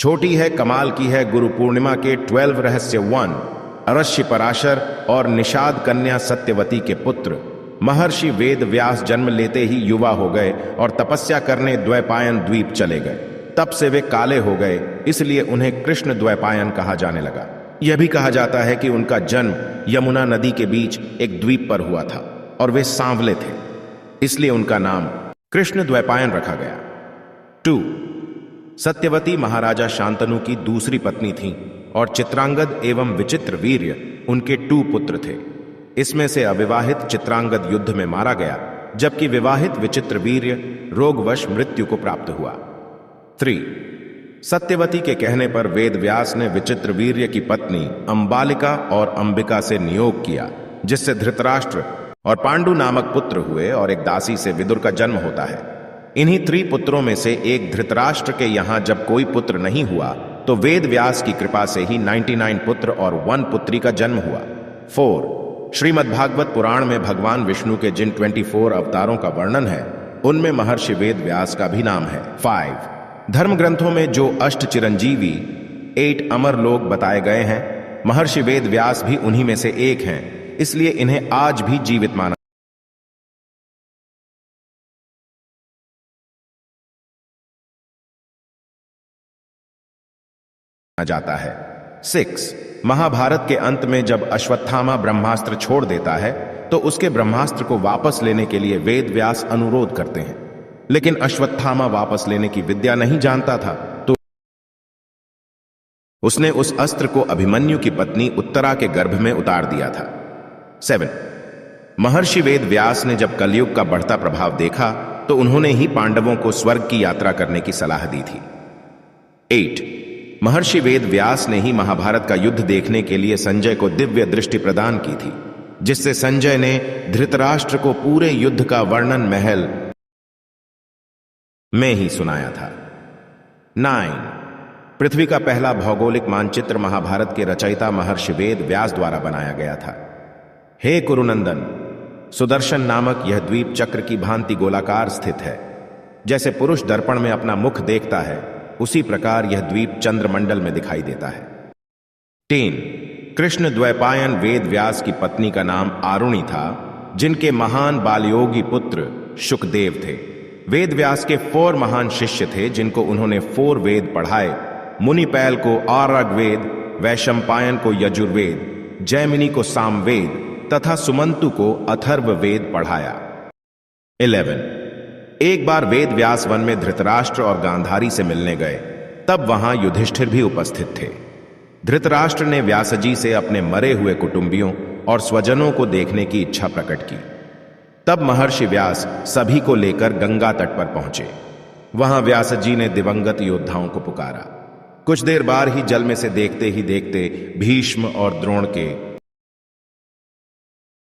छोटी है, कमाल की है। गुरु पूर्णिमा के 12 रहस्य 1। अरश्य पराशर और निषाद कन्या सत्यवती के पुत्र महर्षि वेद व्यास जन्म लेते ही युवा हो गए और तपस्या करने द्वैपायन द्वीप चले गए। तब से वे काले हो गए, इसलिए उन्हें कृष्ण द्वैपायन कहा जाने लगा। यह भी कहा जाता है कि उनका जन्म यमुना नदी के बीच एक द्वीप पर हुआ था और वे सांवले थे, इसलिए उनका नाम कृष्ण द्वैपायन रखा गया। 2. सत्यवती महाराजा शांतनु की दूसरी पत्नी थी और चित्रांगद एवं विचित्र वीर्य उनके 2 पुत्र थे। इसमें से अविवाहित चित्रांगद युद्ध में मारा गया, जबकि विवाहित विचित्र वीर्य रोगवश मृत्यु को प्राप्त हुआ। 3. सत्यवती के कहने पर वेद व्यास ने विचित्र वीर्य की पत्नी अंबालिका और अंबिका से नियोग किया, जिससे धृतराष्ट्र और पांडु नामक पुत्र हुए और एक दासी से विदुर का जन्म होता है। इन्हीं 3 पुत्रों में से एक धृतराष्ट्र के यहां जब कोई पुत्र नहीं हुआ तो वेद व्यास की कृपा से ही 99 पुत्र और 1 पुत्री का जन्म हुआ। 4. श्रीमद्भागवत पुराण में भगवान विष्णु के जिन 24 अवतारों का वर्णन है, उनमें महर्षि वेद व्यास का भी नाम है। 5. धर्म ग्रंथों में जो अष्ट चिरंजीवी 8 अमर लोग बताए गए हैं, महर्षि वेद व्यास भी उन्हीं में से एक हैं, इसलिए इन्हें आज भी जीवित माना जाता है। 6. महाभारत के अंत में जब अश्वत्थामा ब्रह्मास्त्र छोड़ देता है तो उसके ब्रह्मास्त्र को वापस लेने के लिए वेद व्यास अनुरोध करते हैं, लेकिन अश्वत्थामा वापस लेने की विद्या नहीं जानता था, तो उसने उस अस्त्र को अभिमन्यु की पत्नी उत्तरा के गर्भ में उतार दिया था। 7. महर्षि वेद व्यास ने जब कलयुग का बढ़ता प्रभाव देखा तो उन्होंने ही पांडवों को स्वर्ग की यात्रा करने की सलाह दी थी। 8. महर्षि वेद व्यास ने ही महाभारत का युद्ध देखने के लिए संजय को दिव्य दृष्टि प्रदान की थी, जिससे संजय ने धृतराष्ट्र को पूरे युद्ध का वर्णन महल में ही सुनाया था। 9. पृथ्वी का पहला भौगोलिक मानचित्र महाभारत के रचयिता महर्षि वेद व्यास द्वारा बनाया गया था। हे कुरुनंदन, सुदर्शन नामक यह द्वीप चक्र की भांति गोलाकार स्थित है। जैसे पुरुष दर्पण में अपना मुख देखता है, उसी प्रकार यह द्वीप चंद्रमंडल में दिखाई देता है। 10. कृष्ण द्वैपायन वेद व्यास की पत्नी का नाम आरुणि था, जिनके महान बालयोगी पुत्र शुकदेव थे। वेद व्यास के 4 महान शिष्य थे, जिनको उन्होंने 4 वेद पढ़ाए। मुनिपैल को आर्ग्वेद, वैशंपायन को यजुर्वेद, जैमिनी को सामवेद तथा सुमंतु को अथर्ववेद पढ़ाया। 11. एक बार वेद व्यास वन में धृतराष्ट्र और गांधारी से मिलने गए, तब वहां युधिष्ठिर भी उपस्थित थे। धृतराष्ट्र ने व्यासजी से अपने मरे हुए कुटुंबियों और स्वजनों को देखने की इच्छा प्रकट की। तब महर्षि व्यास सभी को लेकर गंगा तट पर पहुंचे। वहां व्यासजी ने दिवंगत योद्धाओं को पुकारा। कुछ देर बाद ही जल में से देखते ही देखते भीष्म और द्रोण के